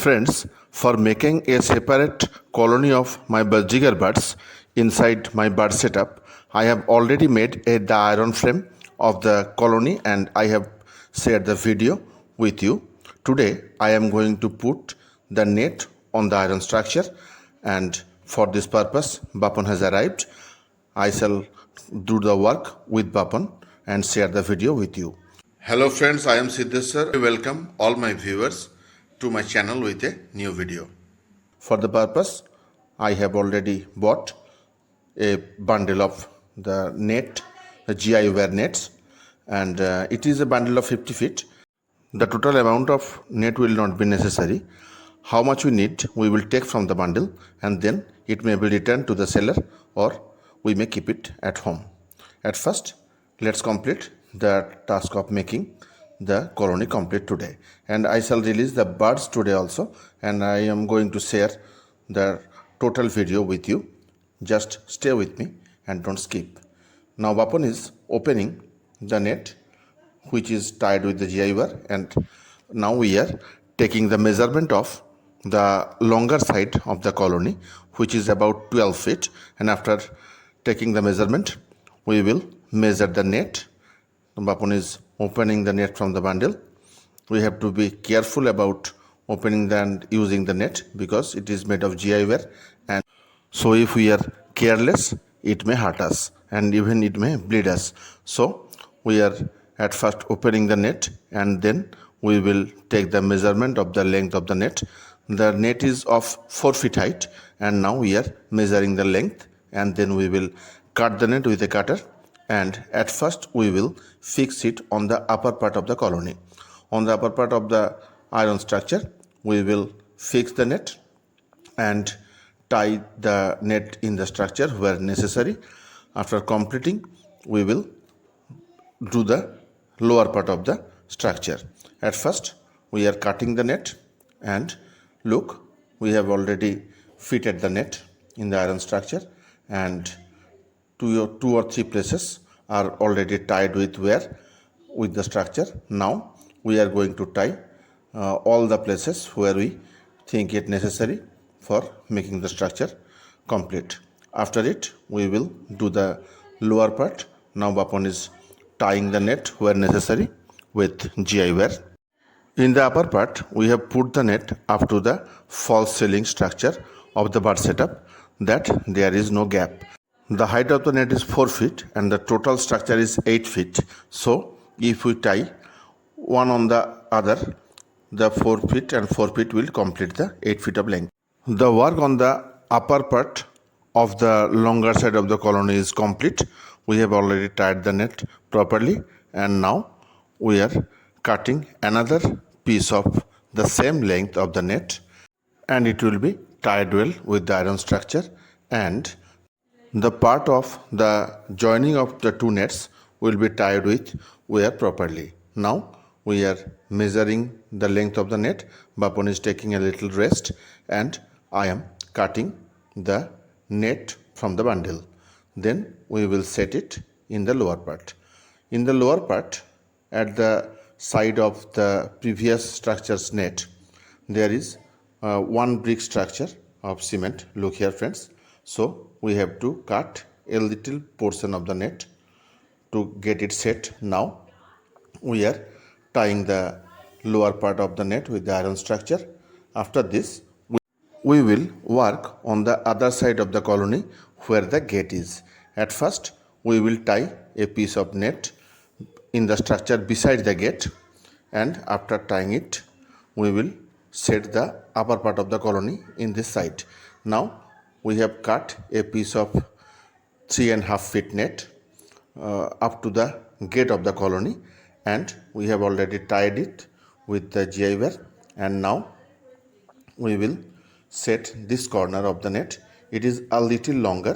Friends, for making a separate colony of my Budgerigars birds inside my bird setup, I have already made the iron frame of the colony and I have shared the video with you. Today I am going to put the net on the iron structure, and for this purpose Bapan has arrived. I shall do the work with Bapan and share the video with you. Hello friends, I am Siddheswar. Welcome all my viewers to my channel with a new video. For the purpose, I have already bought a bundle of the net, the GI wire nets, and it is a bundle of 50 feet. The total amount of net will not be necessary. How much we need, we will take from the bundle, and then it may be returned to the seller or we may keep it at home. At first, let's complete the task of making the colony complete today, and I shall release the birds today also, and I am going to share the total video with you. Just stay with me and don't skip. Now Bapan is opening the net which is tied with the GI wire, and now we are taking the measurement of the longer side of the colony, which is about 12 feet, and after taking the measurement we will measure the net. Bapan is opening the net from the bundle. We have to be careful about opening and using the net because it is made of GI wire, and so if we are careless it may hurt us and even it may bleed us. So we are at first opening the net and then we will take the measurement of the length of the net. The net is of 4 feet height, and now we are measuring the length, and then we will cut the net with a cutter, and at first we will fix it on the upper part of the colony. On the upper part of the iron structure we will fix the net and tie the net in the structure where necessary. After completing, we will do the lower part of the structure. At first we are cutting the net, and look, we have already fitted the net in the iron structure, and two or three places are already tied with wire with the structure. Now we are going to tie all the places where we think it necessary for making the structure complete. After it we will do the lower part. Now Bapan is tying the net where necessary with GI wire. In the upper part we have put the net up to the false ceiling structure of the bird setup, that there is no gap. The height of the net is 4 feet and the total structure is 8 feet. So if we tie one on the other, the 4 feet and 4 feet will complete the 8 feet of length. The work on the upper part of the longer side of the colony is complete. We have already tied the net properly, and now we are cutting another piece of the same length of the net, and it will be tied well with the iron structure, and the part of the joining of the two nets will be tied with wire properly. Now we are measuring the length of the net. Bapan is taking a little rest, and I am cutting the net from the bundle. Then we will set it in the lower part. In the lower part, at the side of the previous structure's net, there is one brick structure of cement. Look here friends. So we have to cut a little portion of the net to get it set. Now we are tying the lower part of the net with the iron structure. After this we will work on the other side of the colony where the gate is. At first we will tie a piece of net in the structure beside the gate, and after tying it we will set the upper part of the colony in this side. Now we have cut a piece of 3.5 feet net up to the gate of the colony, and we have already tied it with the GI wire, and now we will set this corner of the net. It is a little longer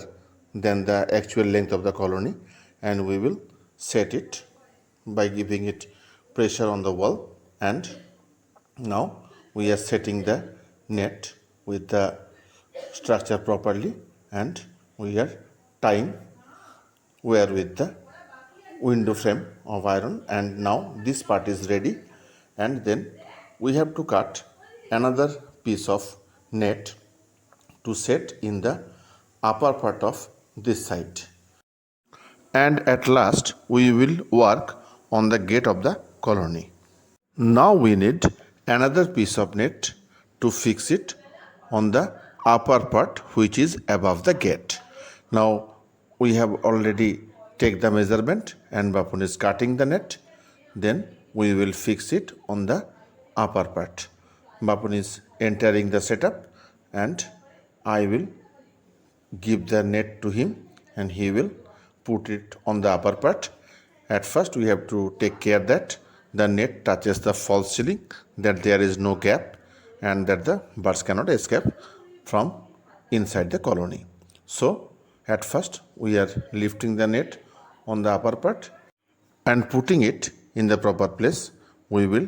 than the actual length of the colony, and we will set it by giving it pressure on the wall. And now we are setting the net with the structure properly, and we are tying wire with the window frame of iron, and now this part is ready. And then we have to cut another piece of net to set in the upper part of this side. And at last we will work on the gate of the colony. Now we need another piece of net to fix it on the upper part which is above the gate. Now we have already take the measurement and Bapun is cutting the net. Then we will fix it on the upper part. Bapun is entering the setup and I will give the net to him and he will put it on the upper part. At first we have to take care that the net touches the false ceiling, that there is no gap and that the birds cannot escape from inside the colony. So at first we are lifting the net on the upper part and putting it in the proper place. We will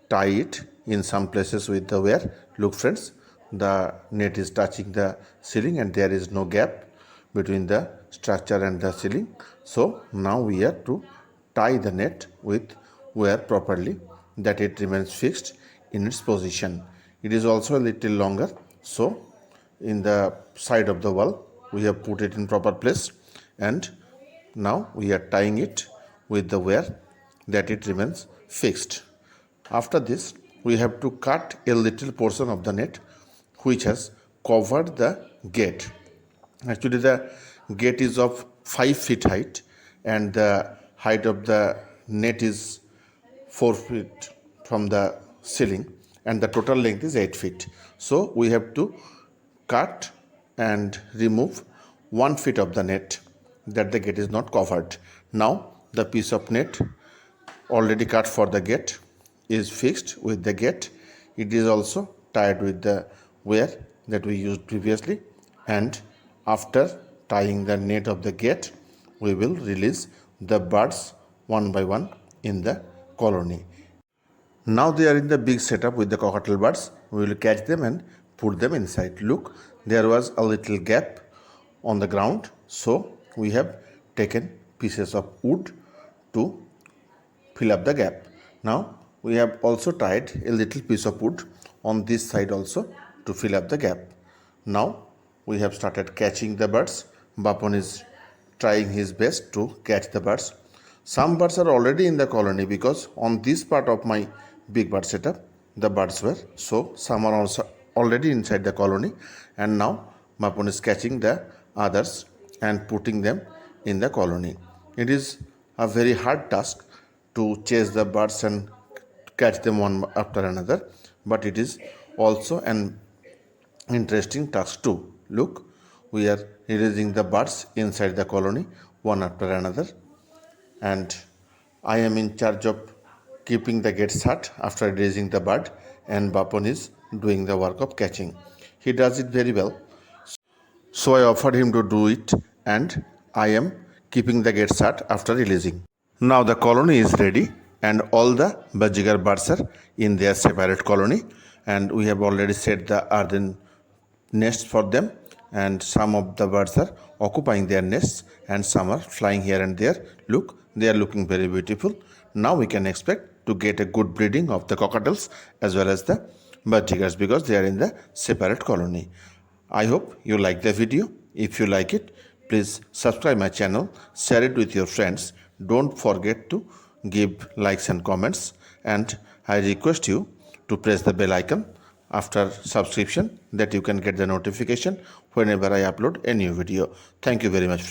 tie it in some places with the wire. Look friends, the net is touching the ceiling and there is no gap between the structure and the ceiling. So now we have to tie the net with wire properly, that it remains fixed in its position. It is also a little longer, so in the side of the wall we have put it in proper place and now we are tying it with the wire that it remains fixed. After this we have to cut a little portion of the net which has covered the gate. Actually the gate is of 5 feet height and the height of the net is 4 feet from the ceiling and the total length is 8 feet. So we have to cut and remove 1 feet of the net that the gate is not covered. Now the piece of net already cut for the gate is fixed with the gate. It is also tied with the wire that we used previously, and after tying the net of the gate we will release the birds one by one in the colony. Now they are in the big setup with the cockatiel birds. We will catch them and put them inside. Look, there was a little gap on the ground, so we have taken pieces of wood to fill up the gap. Now we have also tied a little piece of wood on this side also to fill up the gap. Now we have started catching the birds. Bapun is trying his best to catch the birds. Some birds are already in the colony because on this part of my big bird setup the birds were, so some are also already inside the colony and now Bapun is catching the others and putting them in the colony. It is a very hard task to chase the birds and catch them one after another, but it is also an interesting task too. Look, we are releasing the birds inside the colony one after another, and I am in charge of keeping the gate shut after releasing the bird, and Bapun is doing the work of catching. He does it very well, so I offered him to do it and I am keeping the gate shut after releasing. Now the colony is ready and all the Budgerigar birds are in their separate colony, and we have already set the earthen nests for them, and some of the birds are occupying their nests and some are flying here and there. Look, they are looking very beautiful. Now we can expect to get a good breeding of the cockatiels as well as the Budgerigars because they are in the separate colony. I hope you like the video. If you like it, please subscribe my channel, share it with your friends. Don't forget to give likes and comments, and I request you to press the bell icon after subscription that you can get the notification whenever I upload a new video. Thank you very much.